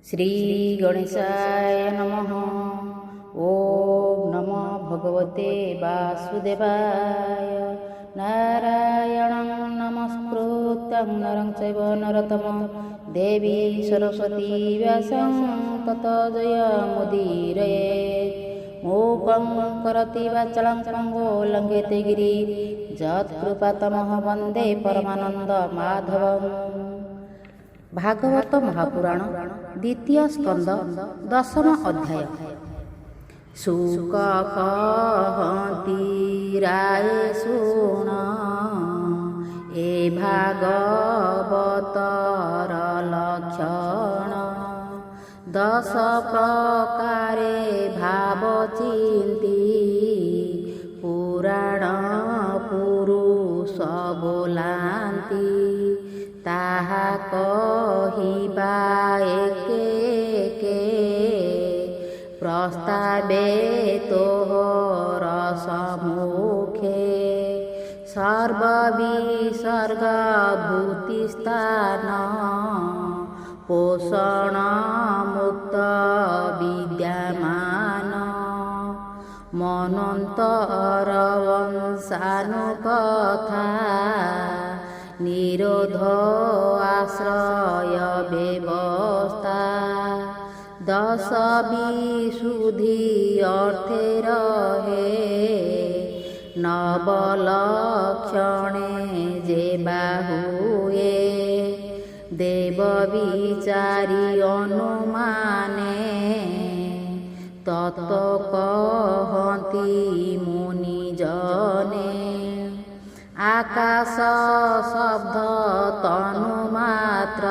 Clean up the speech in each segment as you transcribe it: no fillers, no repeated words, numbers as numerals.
श्री गणेशाय नमः। ओम नमो भगवते वासुदेवाय। नारायणं नमस्कृतं नरं चैव नरोत्तमं देवी सरस्वती व्यासं ततो जयमुदीरयेत्। मूकं करोति वाचालं पंगुं लङ्घयते गिरिं यत्कृपातमहं वन्दे परमानंद माधवम्। भागवत महापुराण द्वितीय स्कंद दशम अध्याय। शुक कहती राय शुण ए भागवतर लक्षण। 10 प्रकारे भाव चिंती पुराण पुरुष बोलांती। ताहा कहिबा एके एके प्रस्तावे तोहर सम्मुखे। सर्वविसर्ग भूतिस्थान पोषण मुक्त विद्यमान। मनन्तर वंशानुकथा निरोध आश्रय व्यवस्था। 10 विशुद्धि अर्थे रहे नवलक्षणे जे बाहुए। देव विचारी अनुमाने तत्व कहती मुनिजने। आकाश शब्द तनुमात्र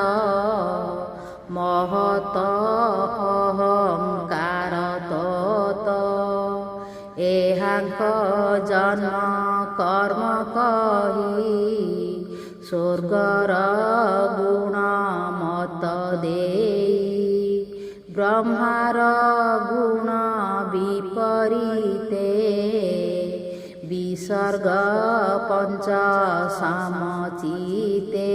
महत अहंकार तत। एहांक जन्म कर्म कही स्वर्गर गुण मत देई। ब्रह्मार गुण विपरीते विसर्ग पंच समचिते।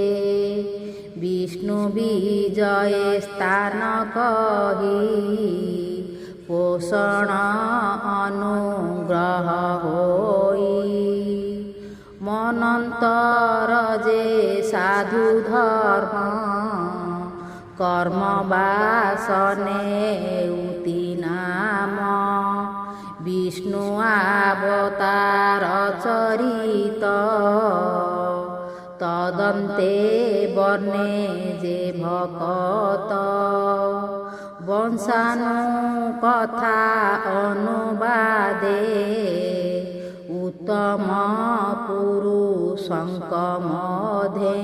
विष्णु विजय स्थान कही पोषण अनुग्रह होई। मनंतर जे साधु धर्म कर्म वासने उति नाम। विष्णु अवतार चरित तदन्ते वर्णे जे भकत। वंशानुकथा अनुवादे उत्तम पुरुषंक मध्ये।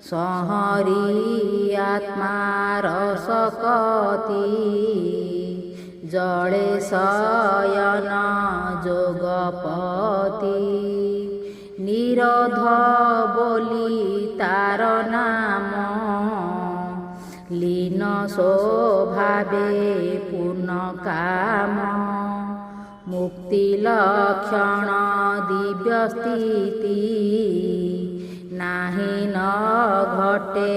संहरी आत्मा रसकति जड़े शयन जोगपति। निरोध बोली तार नाम लीन स्वभावे पूर्ण काम। मुक्ति लक्षण दिव्य स्थिति नाही न घटे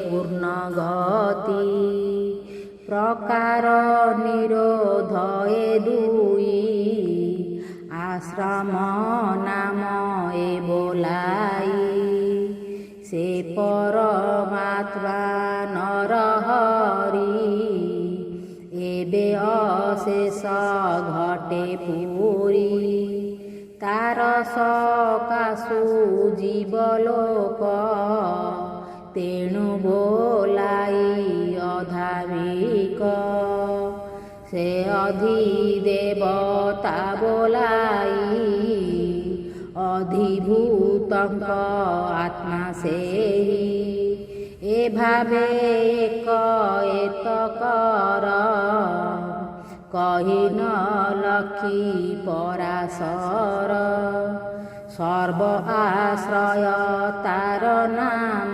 पूर्ण गति। प्रकार निरोध ए दुई आश्रम नाम ए बोलाई। से परमात्मा नरहरि एबे अशेष घटे पुरी। तार सकाशु जीवलोक तेणु बोलाई अधाविक। से अधिदेवता बोलाई अधिभूतंक आत्मा सेहि। ए भावे एक एतकर कही न लखी पराशर। सर्व आश्रय तार नाम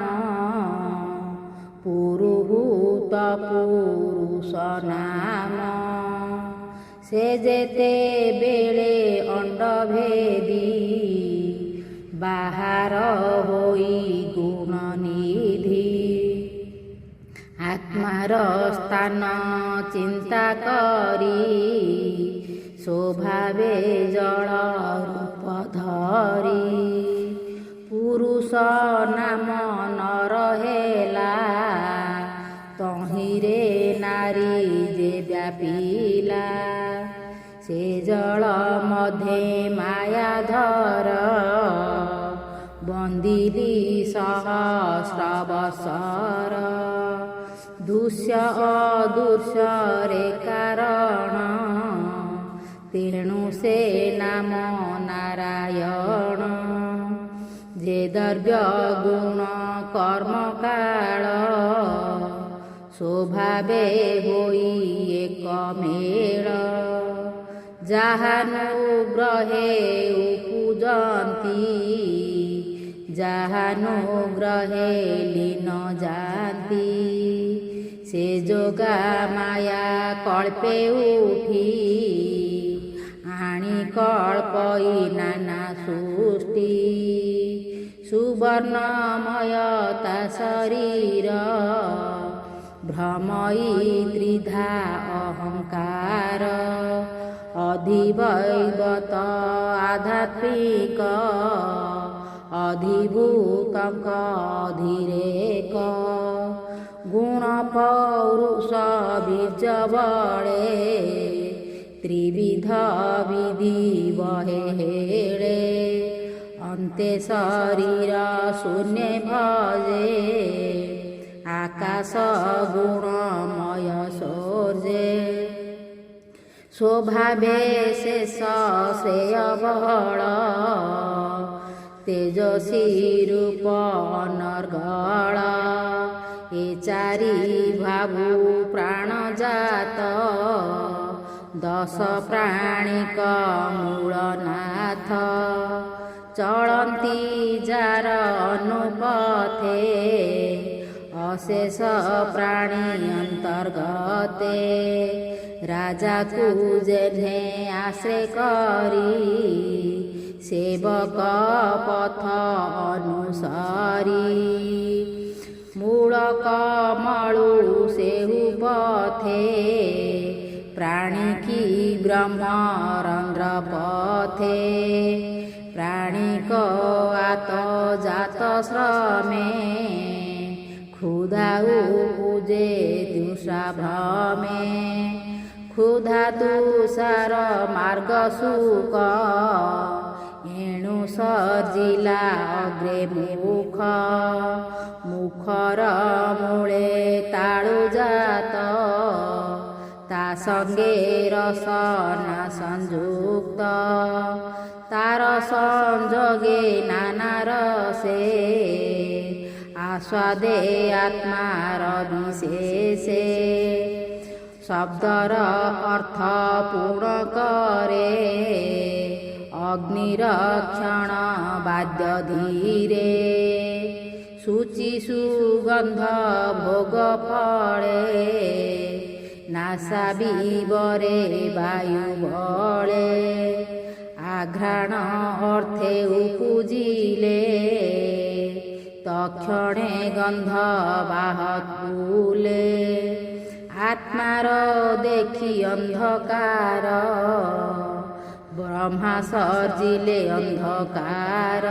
पुरुहूत पुरुष नाम। से जेते बेले अंडभेदी बाहर होई गुण निधि। आत्मा ଆତ୍ମାର ସ୍ଥାନ ଚିନ୍ତା କରି ସ୍ୱଭାବେ ଜଳ ରୂପ ଧରି ପୁରୁଷ ନାମ ନର ହେଲା ତହିଁରେ ନାରୀ ଯେ ବ୍ୟାପିଲା ସେ ଜଳ ମଧ୍ୟେ ମାୟାଧର ବନ୍ଦିଲି ସହସ୍ର ବସର ଦୃଶ୍ୟ ଅଦୃଶ୍ୟରେ କାରଣ ତେଣୁ ସେ ନାମ ନାରାୟଣ ଯେ ଦ୍ରବ୍ୟ ଗୁଣ କର୍ମ କାଳ ସ୍ୱଭାବେ ହୋଇ ଏକ ମେଳ ଯାହାନୁଗ୍ରହେ ଉପୂଜନ୍ତି ଯାହାନୁଗ୍ରହେ ଲୀନ ଯାନ୍ତି ସେ ଯୋଗା ମାୟା କଳ୍ପେ ଉଠି ଆଣି କଳ୍ପଇ ନାନା ସୃଷ୍ଟି ସୁବର୍ଣ୍ଣମୟ ତା ଶରୀର ଭ୍ରମଇ ତ୍ରିଧା ଅହଙ୍କାର ଅଧିବୈବତ ଆଧ୍ୟାତ୍ମିକ ଅଧିଭୂତଙ୍କ ଅଧିରେକ ଗୁଣ ପୌରୁଷ ବୀର୍ଯ୍ୟ ବଳେ ତ୍ରିବିଧ ବିଧି ବହେ ହେଳେ ଅନ୍ତେ ଶରୀର ଶୂନ୍ୟ ଭଜେ ଆକାଶ ଗୁଣମୟ ସୌର୍ଯ୍ୟ ସ୍ୱଭାବେ ଶେଷ ଶ୍ରେୟ ବଳ ତେଜସୀ ରୂପ ଅନର୍ଗଳ ଏ ଚାରି ଭାବୁ ପ୍ରାଣଜାତ ଦଶ ପ୍ରାଣିକ ମୂଳନାଥ ଚଳନ୍ତି ଯାର ଅନୁପଥେ ଅଶେଷ ପ୍ରାଣୀ ଅନ୍ତର୍ଗତେ ରାଜାକୁ ଯେହ୍ନେ ଆଶ୍ରୟ କରି ସେବକ ପଥ ଅନୁସାରୀ ମୂଳ କମଳୁ ସେହୁ ପଥେ ପ୍ରାଣୀ କି ବ୍ରହ୍ମରନ୍ଧ୍ର ପଥେ ପ୍ରାଣିକ ଆତ ଜାତ ଶ୍ରମେ ক্ষুধা উপজে তৃষা ভ্রমে ক্ষুধা তুষার মার্গ সুখ এণু সর্জিলা অগ্রে মুখ মুখর মূলে তাড়ু জাত তা সঙ্গে রসনা সংযুক্ত তার সংযোগে নানা রসে আস্বাদে আত্মার বিশেষে শব্দর অর্থ পূর্ণ করে অগ্নিরক্ষণ বাদ্য ধীরে সূচি সুগন্ধ ভোগ ফলে নাসা বিবরে বায়ু বলে আঘ্রাণ অর্থে উপজিলে তক্ষণে গন্ধ বাহকুলে আত্মার দেখি অন্ধকার ব্রহ্মা সর্জিলে অন্ধকার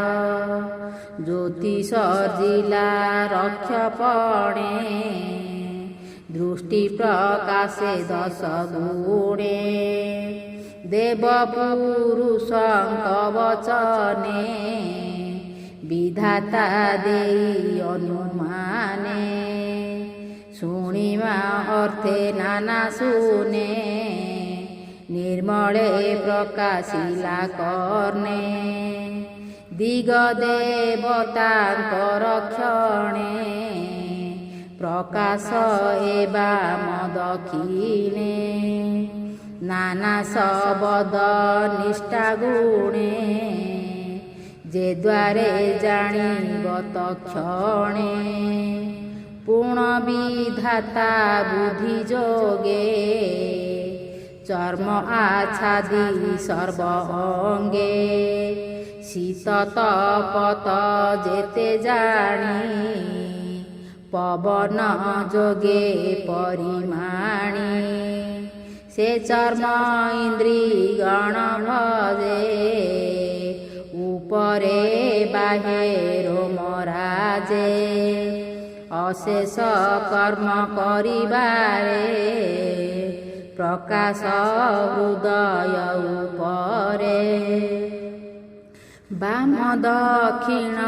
জ্যোতি সর্জিলা রক্ষপণে দৃষ্টি প্রকাশে দশ গুণে দেব পুরুষঙ্ক বচনে বিধাতা দেই অনুমানে শুনিমা অর্থে নানা শুনে নির্মলে প্রকাশিলা কর্ণে দিগ দেবতাঙ্কর ক্ষণে প্রকাশ এবা মদক্ষিণে নানা শবদ নিষ্ঠা গুণে যে দ্বারে জানিব তক্ষণে পূর্ণ বিধাতা বুদ্ধি যোগে চর্ম আচ্ছাদি সর্ব অঙ্গে শীত তপত যেতে জানি ପବନ ଯୋଗେ ପରିମାଣି ସେ ଚର୍ମ ଇନ୍ଦ୍ରୀ ଗଣ ଭଜେ ଉପରେ ବାହେ ରୋମରାଜେ ଅଶେଷ କର୍ମ କରିବାରେ ପ୍ରକାଶ ହୃଦୟ ଉପରେ ବାମ ଦକ୍ଷିଣ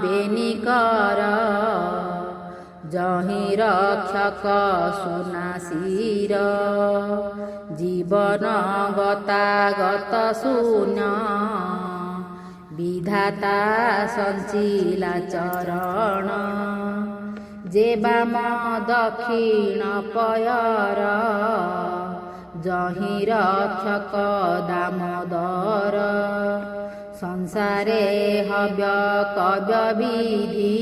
ବେନିକର ଯହିଁ ରକ୍ଷକ ସୁନାଶିର ଜୀବନ ଗତାଗତ ଶୂନ୍ୟ ବିଧାତା ସଞ୍ଚିଲା ଚରଣ ଯେ ବାମ ଦକ୍ଷିଣ ପୟର ଯହିଁ ରକ୍ଷକ ଦାମୋଦର ସଂସାରେ ହବ୍ୟ କବ୍ୟ ବିଧି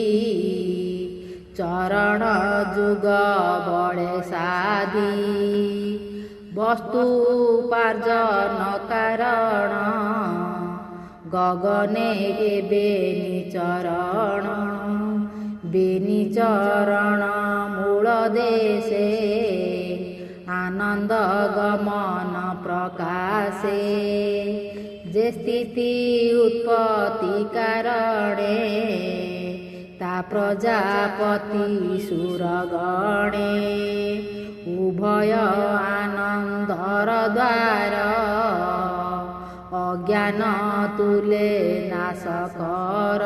ଚରଣ ଯୁଗ ବଳେ ସାଧି ବସ୍ତୁ ଉପାର୍ଜନ କାରଣ ଗଗନେ ବେନିଚରଣ ବେନିଚରଣ ମୂଳ ଦେଶେ ଆନନ୍ଦ ଗମନ ପ୍ରକାଶେ ଯେ ସ୍ଥିତି ଉତ୍ପତ୍ତି କାରଣେ ତା ପ୍ରଜାପତି ସୁରଗଣେ ଉଭୟ ଆନନ୍ଦର ଦ୍ୱାର ଅଜ୍ଞାନ ତୁଲେ ନାଶ କର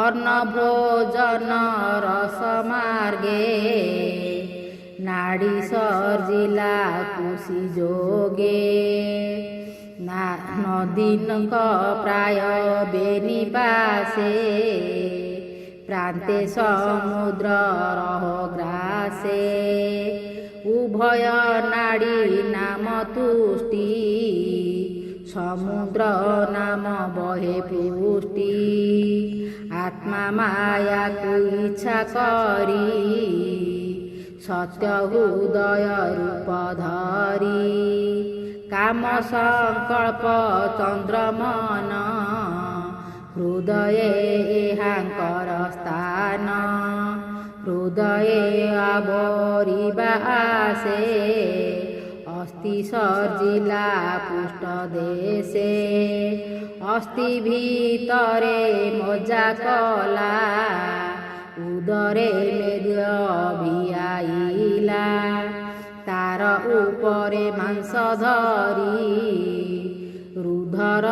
ଅନ୍ନ ଭୋଜନ ରସ ମାର୍ଗେ ନାଡ଼ି ସର୍ଜିଲା କୁଶି ଯୋଗେ ନଦୀନଙ୍କ ପ୍ରାୟ ବେନିବାସେ ପ୍ରାନ୍ତେ ସମୁଦ୍ର ରହ ଗ୍ରାସେ ଉଭୟ ନାଡ଼ି ନାମ ତୁଷ୍ଟି ସମୁଦ୍ର ନାମ ବହେ ପୁଷ୍ଟି ଆତ୍ମା ମାୟାକୁ ଇଚ୍ଛା କରି ସତ୍ୟ ହୃଦୟ ରୂପ ଧରି କାମ ସଂକଳ୍ପ ଚନ୍ଦ୍ରମନ ହୃଦये ଏହାଙ୍କର ସ୍ଥାନ ହୃଦये ଆବରିବା ଆସେ ଅସ୍ତି ସର୍ଜିଲା ପୃଷ୍ଠ ଦେଶେ ଅସ୍ତି ଭିତରେ ମଜା କଲା ଉଦରେ ମେଦ ଭିଆଇଲା ତାର ଉପରେ ମାଂସ ଧରି ରୁଧର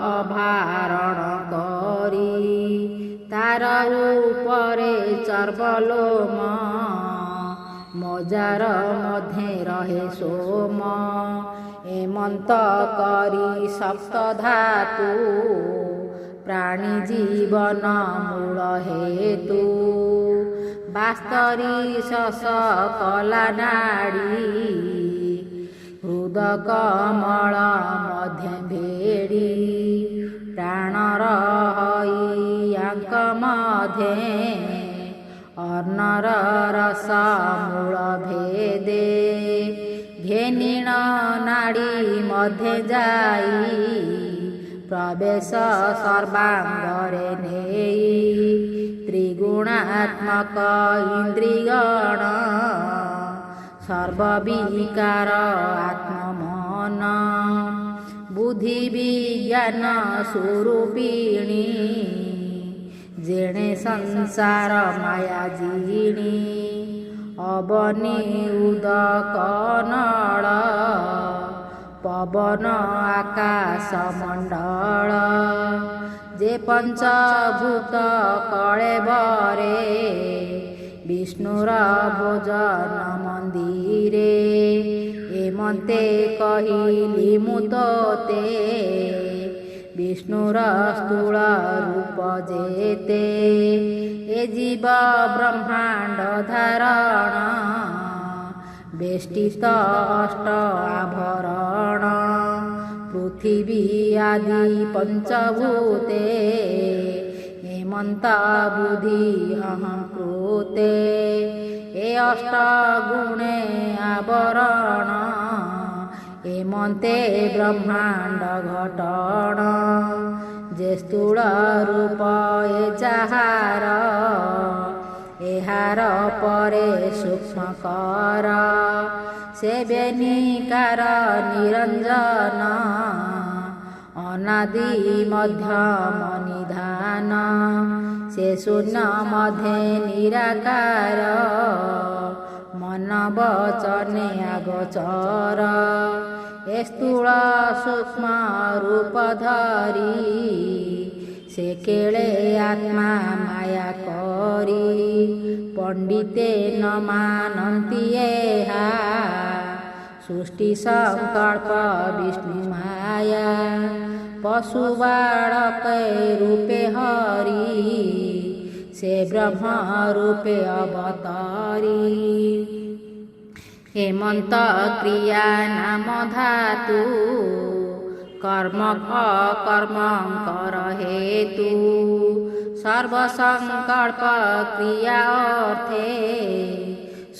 ଅଭାରଣ କରି ତାର ଉପରେ ଚର୍ବଲୋମ ମଜାର ମଧ୍ୟେ ରହେ ସୋମ ଏମନ୍ତ କରି ସପ୍ତ ଧାତୁ ପ୍ରାଣୀ ଜୀବନ ମୂଳ ହେତୁ ବାସ୍ତରୀ ଶସ କଲା ନାଡ଼ି ହୃଦ କମଳ ମଧ୍ୟ ଭେଡ଼ି ପ୍ରାଣର ହଇୟାଙ୍କ ମଧ୍ୟେ ଅର୍ଣ୍ଣର ରସ ମୂଳ ଭେଦେ ଘେନିଣ ନାଡ଼ି ମଧ୍ୟେ ଯାଇ ପ୍ରବେଶ ସର୍ବାଙ୍ଗରେ ନେଇ ତ୍ରିଗୁଣାତ୍ମକ ଇନ୍ଦ୍ରିଗଣ ସର୍ବବିକାର ଆତ୍ମମନ ବୁଦ୍ଧି ବିଜ୍ଞାନ ସ୍ୱରୂପିଣୀ ଯେଣେ ସଂସାର ମାୟା ଜିଣି ଅବନି ଉଦକ ନଳ ପବନ ଆକାଶ ମଣ୍ଡଳ ଯେ ପଞ୍ଚଭୂତ କଳେବରେ ବିଷ୍ଣୁର ଭୋଜନ ମନ୍ଦିରେ ଏମନ୍ତେ କହିଲି ମୁଁ ତୋତେ ବିଷ୍ଣୁର ସ୍ଥୂଳ ରୂପ ଯେତେ ଏ ଜୀବ ବ୍ରହ୍ମାଣ୍ଡ ଧାରଣ ବେଷ୍ଟିତ ଅଷ୍ଟ ଆଭରଣ ପୃଥିବୀ ଆଦି ପଞ୍ଚଭୂତେ ହେମନ୍ତ ବୁଦ୍ଧି ଅହଂକୃତେ ଏ ଅଷ୍ଟ ଗୁଣେ ଆବରଣ ଏମନ୍ତେ ବ୍ରହ୍ମାଣ୍ଡ ଘଟଣ ଯେ ସ୍ଥୂଳ ରୂପ ଏ ଯାହାର ଏ ଏହାର ପରେ ସୂକ୍ଷ୍ମ କର ସେ ବେନିକାର ନିରଞ୍ଜନ ଅନାଦି ମଧ୍ୟମ ନିଧାନ ସେ ଶୂନ୍ୟ ମଧ୍ୟେ ନିରାକାର ମନ ବଚନେ ଆଗୋଚର ଏ ସ୍ଥୂଳ ସୂକ୍ଷ୍ମ ରୂପ ଧରି ସେ କେଳେ ଆତ୍ମା ମାୟା କରି ପଣ୍ଡିତେ ନ ମାନନ୍ତି ଏହା ସୃଷ୍ଟି ସଂକଳ୍ପ ବିଷ୍ଣୁ ମାୟା ପଶୁ ବାଳକେ ରୂପେ ହରି ସେ ବ୍ରହ୍ମ ରୂପେ ଅବତାରି ହେମନ୍ତ କ୍ରିୟା ନାମ ଧାତୁ କର୍ମ ଅକର୍ମଙ୍କର ହେତୁ ସର୍ବସଂକଳ୍ପ କ୍ରିୟା ଅର୍ଥେ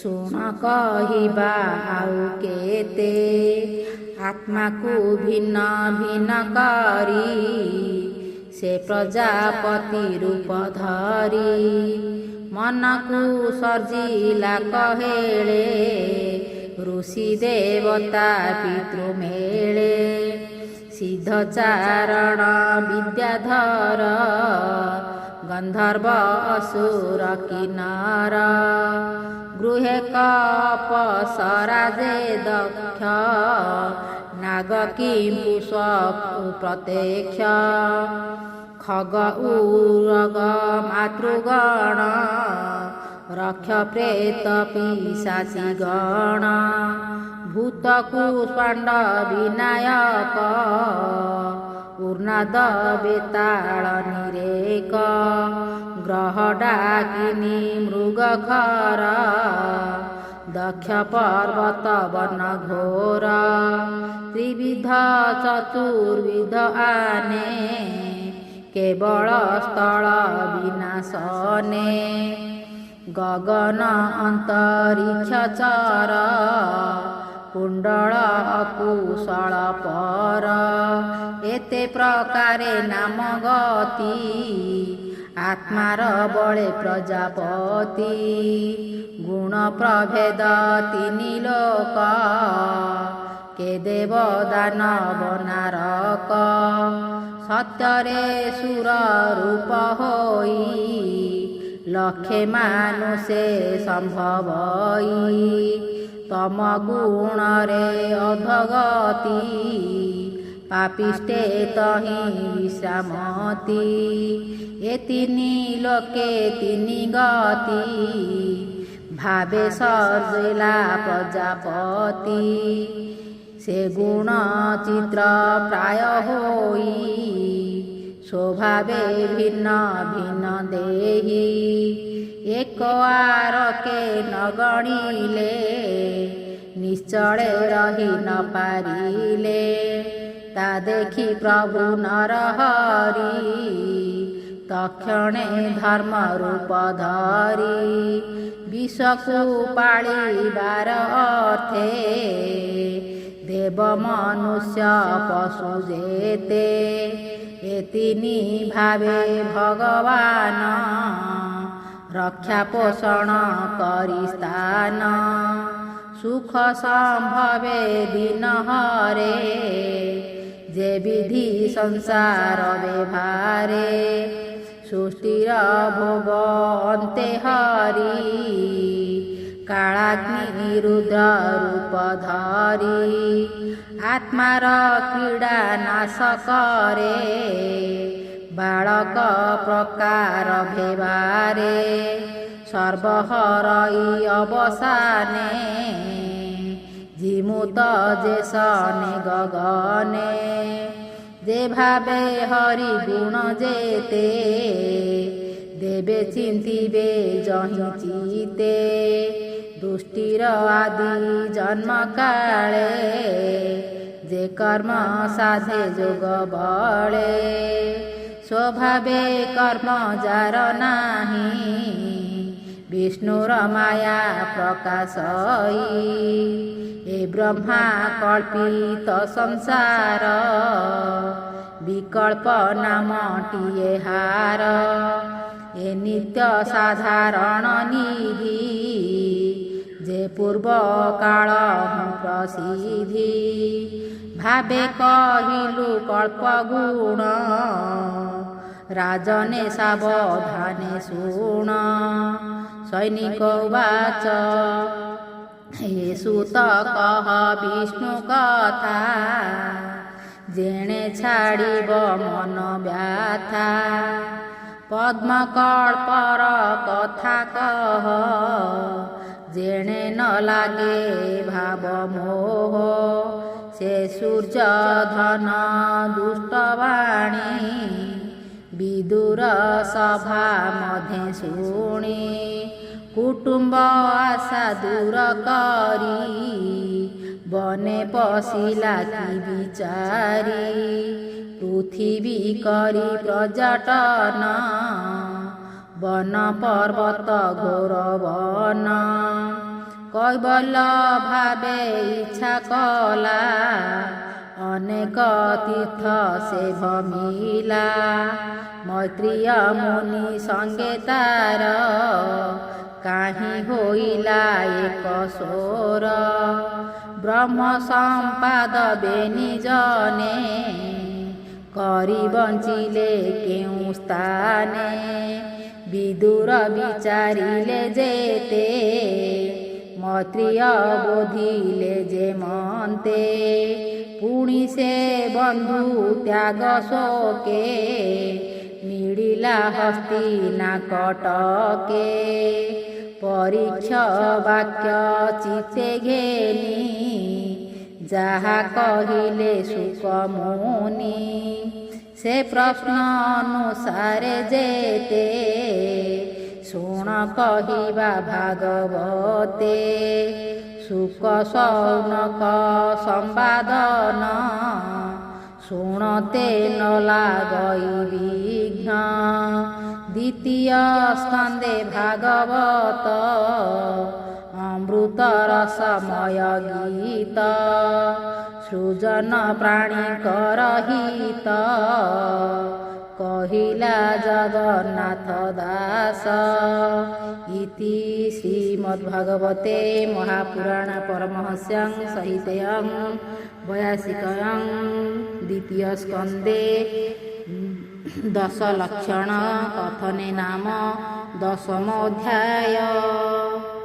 ଶୁଣ କହିବା ଆଉ କେତେ ଆତ୍ମାକୁ ଭିନ୍ନ ଭିନ୍ନ କରି ସେ ପ୍ରଜାପତି ରୂପ ଧରି ମନକୁ ସର୍ଜିଲା କହେଳେ ଋଷି ଦେବତା ପିତୃମେଳେ ସିଦ୍ଧ ଚାରଣ ବିଦ୍ୟାଧର ଗନ୍ଧର୍ବ ଅସୁର କିନ୍ନର ଗୃହେ କପସରା ଯେ ଦକ୍ଷ ନାଗ କିମ୍ପୁଷ ପ୍ରତ୍ୟକ୍ଷ ଖଗ ଉରଗ ମାତୃଗଣ ରକ୍ଷ ପ୍ରେତ ପିଶାଚି ଗଣ ଭୂତକୁ ସ୍ପାଣ୍ଡ ବିନାୟକ ଉର୍ନାଦ ବେତାଳ ନିରେକ ଗ୍ରହ ଡାକିନି ମୃଗ ଖର ଦକ୍ଷ ପର୍ବତ ବନ ଘୋର ତ୍ରିବିଧ ଚତୁର୍ବିଧ ଆନେ କେବଳ ସ୍ଥଳ ବିନାଶନେ ଗଗନ ଅନ୍ତରିକ୍ଷ ଚର କୁଣ୍ଡଳ ଅକୁଶଳ ପର ଏତେ ପ୍ରକାରେ ନାମ ଗତି ଆତ୍ମାର ବଳେ ପ୍ରଜାପତି ଗୁଣ ପ୍ରଭେଦ ତିନି ଲୋକ କେ ଦେବ ଦାନବ ନାରକ ସତ୍ୟରେ ସୁର ରୂପ ହୋଇ ଲକ୍ଷେ ମାନୁଷେ ସମ୍ଭବଇ ତମ ଗୁଣରେ ଅଧଗତି ପାପିଷ୍ଟେ ତହିଁ ବିଶ୍ରାମତି ଏ ତିନି ଲୋକେ ତିନି ଗତି ଭାବେ ସର୍ଜିଲା ପ୍ରଜାପତି ସେ ଗୁଣ ଚିତ୍ର ପ୍ରାୟ ହୋଇ ସ୍ୱଭାବେ ଭିନ୍ନ ଭିନ୍ନ ଦେହି ଏକ ଆରକେ ନ ଗଣିଲେ ନିଶ୍ଚଳେ ରହି ନ ପାରିଲେ ତା ଦେଖି ପ୍ରଭୁ ନରହରି ତକ୍ଷଣେ ଧର୍ମ ରୂପ ଧରି ବିଷକୁ ପାଳିବାର ଅର୍ଥେ ଦେବ ମନୁଷ୍ୟ ପଶୁ ଯେତେ ଏ ତିନି ଭାବେ ଭଗବାନ ରକ୍ଷା ପୋଷଣ କରି ସ୍ଥାନ ସୁଖ ସମ୍ଭବେ ଦିନ ହରେ ଯେ ବିଧି ସଂସାର ବ୍ୟବହାରେ ସୃଷ୍ଟିର ଭୋଗ ଅନ୍ତେ ହରି କାଳାଗ୍ନି ରୁଦ୍ର ରୂପ ଧରି ଆତ୍ମାର କ୍ରୀଡ଼ା ନାଶ କରେ ବାଳକ ପ୍ରକାର ଭେବାରେ ସର୍ବହରଇ ଅବସାନେ ଜିମୁତ ଯେ ସନେ ଗଗନେ ଯେ ଭାବେ ହରି ଗୁଣ ଯେତେ ଦେବେ ଚିନ୍ତିବେ ଯହିଁ ଚିତେ ଦୁଷ୍ଟିର ଆଦି ଜନ୍ମ କାଳେ ଯେ କର୍ମ ସାଧେ ଯୋଗ ବଳେ ସ୍ୱଭାବେ କର୍ମ ଯାର ନାହିଁ ବିଷ୍ଣୁର ମାୟା ପ୍ରକାଶଇ ଏ ବ୍ରହ୍ମା କଳ୍ପିତ ସଂସାର ବିକଳ୍ପ ନାମଟିଏ ହାର ଏ ନିତ୍ୟ ସାଧାରଣ ନିଧି ଯେ ପୂର୍ବ କାଳ ପ୍ରସିଦ୍ଧି ଭାବେ କହିଲୁ କଳ୍ପଗୁଣ ରାଜନେ ସାବଧାନେ ଶୁଣ। ସୈନିକ ବାଚ ହେ ସୁତ କହ ବିଷ୍ଣୁ କଥା ଯେଣେ ଛାଡ଼ିବ ମନ ବ୍ୟଥା ପଦ୍ମକଳ୍ପର କଥା କହ ଯେଣେ ନ ଲାଗେ ଭାବ ମୋହ ସେ ସୂର୍ଯ୍ୟ ଧନ ଦୁଷ୍ଟବାଣୀ ବିଦୁର ସଭା ମଧ୍ୟେ ଶୁଣି କୁଟୁମ୍ବ ଆଶା ଦୂର କରି ବନେ ପଶିଲା କି ବିଚାରି ପୃଥିବୀ କରି ପର୍ଯ୍ୟଟନ ବନ ପର୍ବତ ଘୋର ବନ କୈବଲ୍ୟ ଭାବେ ଇଚ୍ଛା କଲା ଅନେକ ତୀର୍ଥ ସେ ଭମିଲା ମୈତ୍ରୀୟ ମୁନି ସଙ୍ଗେ ତାର କାହିଁ ହୋଇଲା ଏକ ସ୍ୱର ବ୍ରହ୍ମ ସମ୍ପାଦ ବେନି ଜନେ କରି ବଞ୍ଚିଲେ କେଉଁ ସ୍ଥାନେ ବିଦୁର ବିଚାରିଲେ ଯେତେ ମୈତ୍ରୀୟ ବୋଧିଲେ ଯେ ମନ୍ତେ ପୁଣି ସେ ବନ୍ଧୁ ତ୍ୟାଗ ଶୋକେ ମିଳିଲା ହସ୍ତିନା କଟକେ ପରୀକ୍ଷ ବାକ୍ୟ ଚିତେ ଘେନି ଯାହା କହିଲେ ସୁକ ମୁନି ସେ ପ୍ରଶ୍ନ ଅନୁସାରେ ଯେତେ ଶୁଣ କହିବା ଭାଗବତେ ସୁକ ସୌନକ ସମ୍ବାଦନ ଶୁଣତେ ନ ଲାଗଇ ବିଘ୍ନ ଦ୍ୱିତୀୟ ସ୍କନ୍ଧେ ଭାଗବତ ଅମୃତ ରସମୟ ଗୀତ ସୃଜନ ପ୍ରାଣୀଙ୍କର ହିତ କହିଲା ଜଗନ୍ନାଥ ଦାସ। ଇତି ଶ୍ରୀମଦ୍ଭାଗବତେ ମହାପୁରାଣ ପରମହଂସ୍ୟଂ ସହିତେୟଂ ବୟାସିକୟଂ ଦ୍ୱିତୀୟ ସ୍କନ୍ଧେ ଦଶ ଲକ୍ଷଣ କଥନେ ନାମ ଦଶମ ଅଧ୍ୟାୟ।